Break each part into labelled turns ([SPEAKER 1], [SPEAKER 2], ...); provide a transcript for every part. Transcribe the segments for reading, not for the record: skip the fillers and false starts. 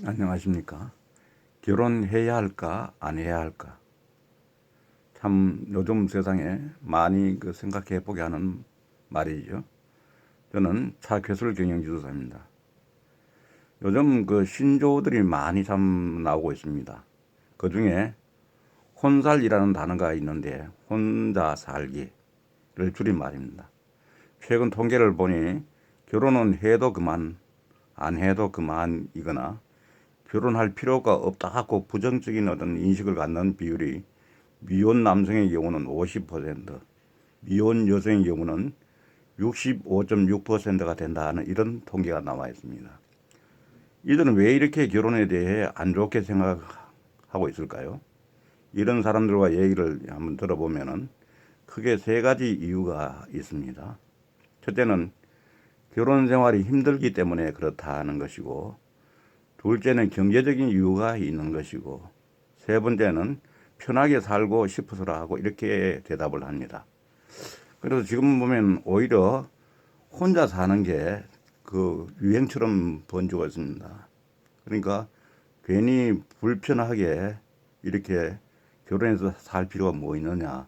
[SPEAKER 1] 안녕하십니까. 결혼해야 할까, 안 해야 할까? 참 요즘 세상에 많이 생각해 보게 하는 말이죠. 저는 차교술 경영지도사입니다. 요즘 신조어들이 많이 참 나오고 있습니다. 그 중에 혼살이라는 단어가 있는데 혼자 살기를 줄인 말입니다. 최근 통계를 보니 결혼은 해도 그만, 안 해도 그만이거나 결혼할 필요가 없다고 부정적인 어떤 인식을 갖는 비율이 미혼 남성의 경우는 50%, 미혼 여성의 경우는 65.6%가 된다는 이런 통계가 나와 있습니다. 이들은 왜 이렇게 결혼에 대해 안 좋게 생각하고 있을까요? 이런 사람들과 얘기를 한번 들어보면은 크게 세 가지 이유가 있습니다. 첫째는 결혼 생활이 힘들기 때문에 그렇다는 것이고, 둘째는 경제적인 이유가 있는 것이고, 세 번째는 편하게 살고 싶어서라 하고 이렇게 대답을 합니다. 그래서 지금 보면 오히려 혼자 사는 게 유행처럼 번지고 있습니다. 그러니까 괜히 불편하게 이렇게 결혼해서 살 필요가 뭐 있느냐.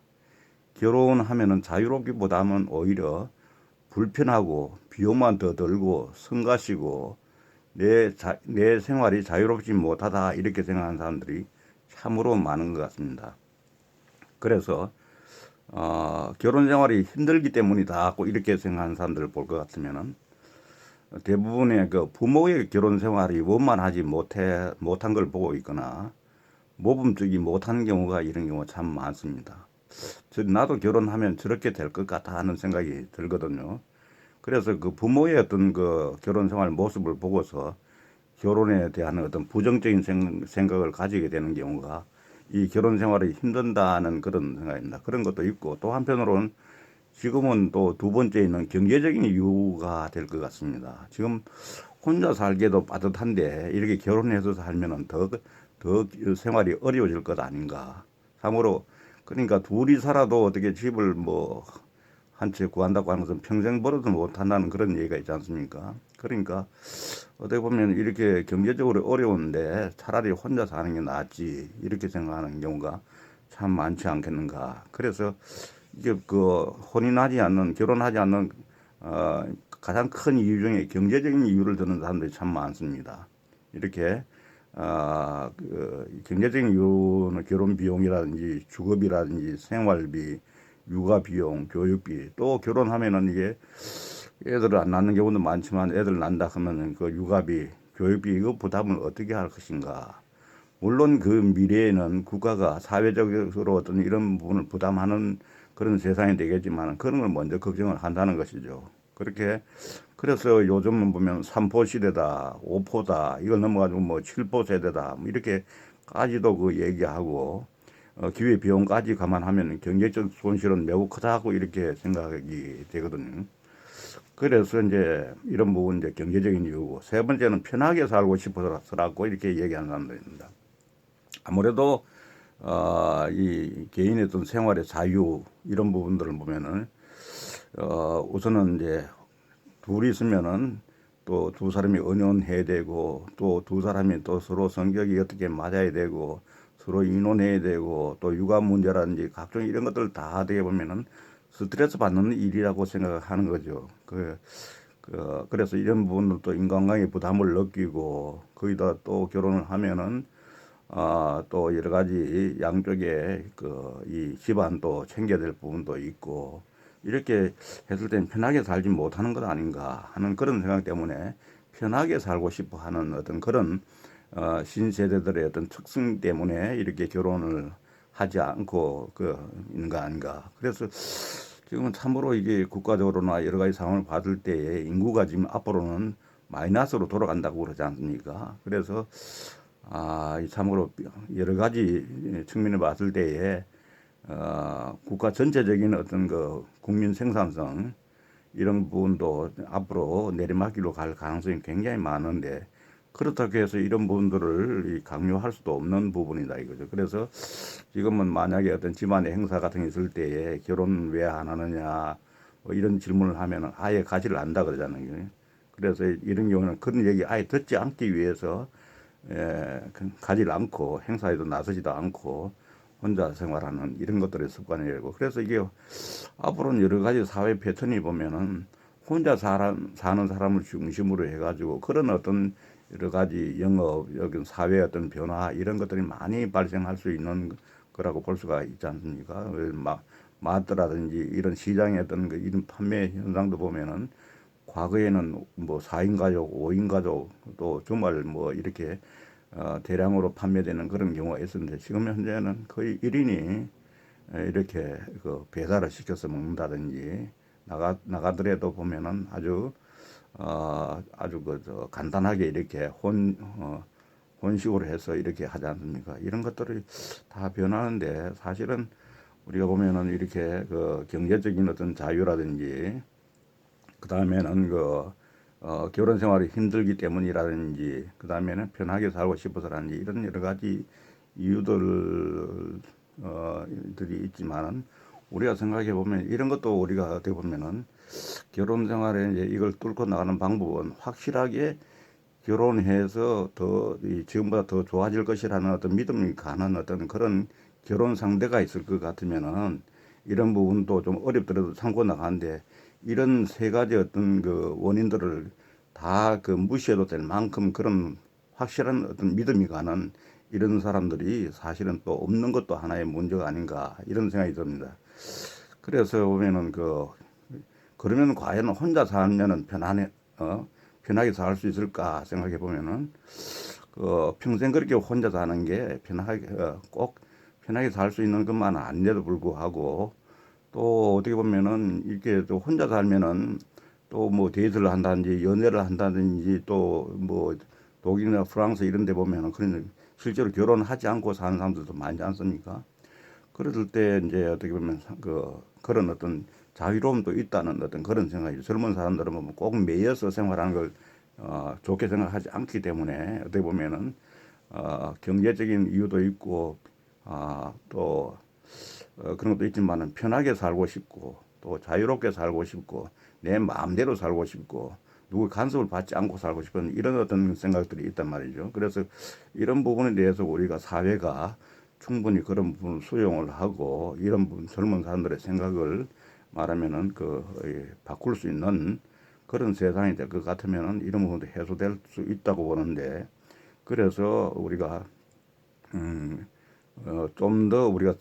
[SPEAKER 1] 결혼하면은 자유롭기보다는 오히려 불편하고 비용만 더 들고 성가시고 내 생활이 자유롭지 못하다 이렇게 생각하는 사람들이 참으로 많은 것 같습니다. 그래서 결혼 생활이 힘들기 때문이다 고 이렇게 생각하는 사람들을 볼 것 같으면은 대부분의 부모의 결혼 생활이 원만하지 못한 걸 보고 있거나 모범적이 못하는 경우가 이런 경우가 참 많습니다. 나도 결혼하면 저렇게 될 것 같아 하는 생각이 들거든요. 그래서 그 부모의 어떤 결혼 생활 모습을 보고서 결혼에 대한 어떤 부정적인 생각을 가지게 되는 경우가 이 결혼 생활이 힘든다는 그런 생각입니다. 그런 것도 있고 또 한편으로는 지금은 또 두 번째 있는 경제적인 이유가 될 것 같습니다. 지금 혼자 살기도 빠듯한데 이렇게 결혼해서 살면은 더 생활이 어려워질 것 아닌가. 참으로 그러니까 둘이 살아도 어떻게 집을 뭐 한 채 구한다고 하는 것은 평생 벌어도 못한다는 그런 얘기가 있지 않습니까? 그러니까 어떻게 보면 이렇게 경제적으로 어려운데 차라리 혼자 사는 게 낫지 이렇게 생각하는 경우가 참 많지 않겠는가. 그래서 이게 혼인하지 않는 결혼하지 않는 가장 큰 이유 중에 경제적인 이유를 드는 사람들이 참 많습니다. 이렇게 경제적인 이유는 결혼 비용이라든지 주거비라든지 생활비, 육아 비용, 교육비 또 결혼하면은 이게 애들을 안 낳는 경우도 많지만 애들 낳는다 하면은 그 육아비, 교육비 이거 부담을 어떻게 할 것인가. 물론 그 미래에는 국가가 사회적으로 어떤 이런 부분을 부담하는 그런 세상이 되겠지만 그런 걸 먼저 걱정을 한다는 것이죠. 그렇게 그래서 요즘은 보면 3포 시대다, 5포다, 이걸 넘어가지고 뭐 7포 세대다, 뭐 이렇게까지도 얘기하고 기회 비용까지 감안하면 경제적 손실은 매우 크다고 이렇게 생각이 되거든요. 그래서 이제 이런 부분 이제 경제적인 이유고 세 번째는 편하게 살고 싶어서라고 이렇게 얘기하는 사람들입니다. 아무래도 이 개인의 어떤 생활의 자유 이런 부분들을 보면은 우선은 이제 둘이 있으면은 또 두 사람이 언연해야 되고 또 두 사람이 또 서로 성격이 어떻게 맞아야 되고 서로 의논해야 되고 또 육아 문제라든지 각종 이런 것들 다 하게 보면은 스트레스 받는 일이라고 생각하는 거죠. 그래서 이런 부분들도 인간관계 부담을 느끼고 거기다 또 결혼을 하면은 또 여러 가지 양쪽에 이 집안도 챙겨야 될 부분도 있고 이렇게 했을 땐 편하게 살지 못하는 것 아닌가 하는 그런 생각 때문에 편하게 살고 싶어 하는 어떤 그런 신세대들의 어떤 특성 때문에 이렇게 결혼을 하지 않고 있는 거 아닌가. 그래서 지금은 참으로 이게 국가적으로나 여러 가지 상황을 받을 때에 인구가 지금 앞으로는 마이너스로 돌아간다고 그러지 않습니까? 그래서 참으로 여러 가지 측면을 봤을 때에 국가 전체적인 어떤 국민 생산성 이런 부분도 앞으로 내리막길로 갈 가능성이 굉장히 많은데 그렇다고 해서 이런 부분들을 강요할 수도 없는 부분이다 이거죠. 그래서 지금은 만약에 어떤 집안의 행사 같은 게 있을 때에 결혼 왜 안 하느냐 뭐 이런 질문을 하면 아예 가지를 않는다 그러잖아요. 그래서 이런 경우는 그런 얘기 아예 듣지 않기 위해서 가지 않고 행사에도 나서지도 않고 혼자 생활하는 이런 것들의 습관이고 그래서 이게 앞으로는 여러 가지 사회 패턴이 보면은 혼자 사는 사람을 중심으로 해가지고 그런 어떤 여러 가지 영업, 여기 사회 어떤 변화 이런 것들이 많이 발생할 수 있는 거라고 볼 수가 있지 않습니까? 마트라든지 이런 시장의 어떤 이런 판매 현상도 보면은 과거에는 뭐 4인 가족, 5인 가족 또 주말 뭐 이렇게 대량으로 판매되는 그런 경우가 있었는데 지금 현재는 거의 1인이 이렇게 그 배달을 시켜서 먹는다든지 나가더라도 보면은 아주 간단하게 이렇게 혼식으로 해서 이렇게 하지 않습니까? 이런 것들이 다 변하는데 사실은 우리가 보면은 이렇게 그 경제적인 어떤 자유라든지 그 다음에는 결혼 생활이 힘들기 때문이라든지 그 다음에는 편하게 살고 싶어서라든지 이런 여러 가지 이유들 들이 있지만은 우리가 생각해 보면 이런 것도 우리가 어떻게 보면은 결혼 생활에 이제 이걸 뚫고 나가는 방법은 확실하게 결혼해서 지금보다 더 좋아질 것이라는 어떤 믿음이 가는 어떤 그런 결혼 상대가 있을 것 같으면은 이런 부분도 좀 어렵더라도 참고 나가는데 이런 세 가지 어떤 그 원인들을 다 그 무시해도 될 만큼 그런 확실한 어떤 믿음이 가는 이런 사람들이 사실은 또 없는 것도 하나의 문제가 아닌가 이런 생각이 듭니다. 그래서 보면은 그러면 과연 혼자 살면은 편하게 살 수 있을까 생각해 보면은 평생 그렇게 혼자 사는 게 꼭 편하게 살 수 있는 것만 아닌데도 불구하고 또 어떻게 보면은 이렇게 또 혼자 살면은 또 뭐 데이트를 한다든지 연애를 한다든지 또 뭐 독일이나 프랑스 이런 데 보면은 그런 실제로 결혼하지 않고 사는 사람들도 많지 않습니까? 그랬을 때 이제 어떻게 보면 그런 어떤 자유로움도 있다는 어떤 그런 생각이 젊은 사람들은 뭐꼭 매여서 생활하는 걸 좋게 생각하지 않기 때문에 어떻게 보면은 경제적인 이유도 있고 또 그런 것도 있지만은 편하게 살고 싶고 또 자유롭게 살고 싶고 내 마음대로 살고 싶고 누구 간섭을 받지 않고 살고 싶은 이런 어떤 생각들이 있단 말이죠. 그래서 이런 부분에 대해서 우리가 사회가 충분히 그런 부분을 수용을 하고 이런 부분 젊은 사람들의 생각을 말하면은 바꿀 수 있는 그런 세상이 될 것 같으면은 이런 부분도 해소될 수 있다고 보는데 그래서 우리가 좀 더 우리가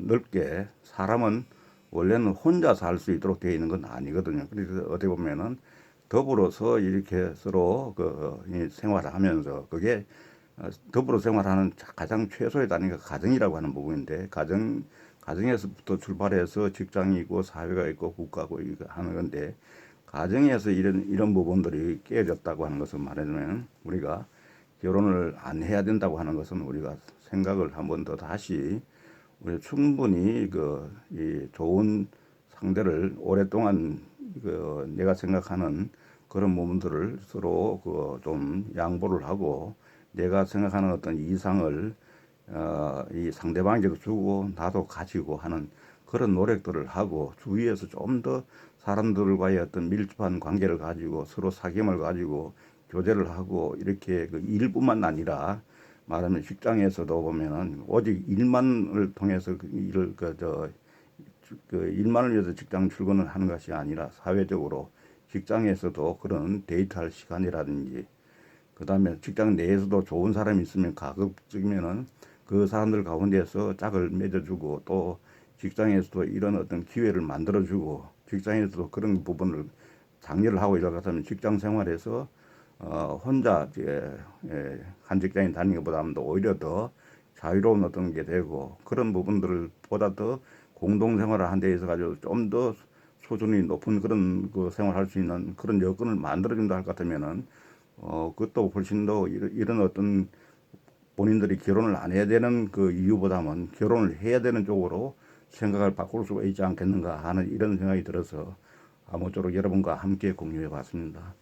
[SPEAKER 1] 넓게 사람은 원래는 혼자 살 수 있도록 되어 있는 건 아니거든요. 그래서 어떻게 보면은 더불어서 이렇게 서로 이 생활을 하면서 그게 더불어 생활하는 가장 최소의 단위가 가정이라고 하는 부분인데 가정에서부터 출발해서 직장이고 사회가 있고 국가고 이거 하는 건데 가정에서 이런 부분들이 깨어졌다고 하는 것을 말하자면 우리가 결혼을 안 해야 된다고 하는 것은 우리가 생각을 한번 더 다시 우리 충분히 이 좋은 상대를 오랫동안 내가 생각하는 그런 부분들을 서로 좀 양보를 하고 내가 생각하는 어떤 이상을 이 상대방에게도 주고 나도 가지고 하는 그런 노력들을 하고 주위에서 좀 더 사람들과의 어떤 밀접한 관계를 가지고 서로 사귐을 가지고 교제를 하고 이렇게 일뿐만 아니라 말하면 직장에서도 보면은 오직 일만을 통해서 일만을 위해서 직장 출근을 하는 것이 아니라 사회적으로 직장에서도 그런 데이트할 시간이라든지 그 다음에 직장 내에서도 좋은 사람이 있으면 가급적이면은 그 사람들 가운데서 짝을 맺어주고 또 직장에서도 이런 어떤 기회를 만들어주고 직장에서도 그런 부분을 장려를 하고 이럴 것 같으면 직장 생활에서 혼자 한 직장에 다니는 것보다는 오히려 더 자유로운 어떤 게 되고 그런 부분들을 보다 더 공동생활을 한 데 있어 가지고 좀 더 수준이 높은 그런 생활할 수 있는 그런 여건을 만들어준다 할 것 같으면은 그것도 훨씬 더 이런 어떤 본인들이 결혼을 안 해야 되는 그 이유보다는 결혼을 해야 되는 쪽으로 생각을 바꿀 수가 있지 않겠는가 하는 이런 생각이 들어서 아무쪼록 여러분과 함께 공유해 봤습니다.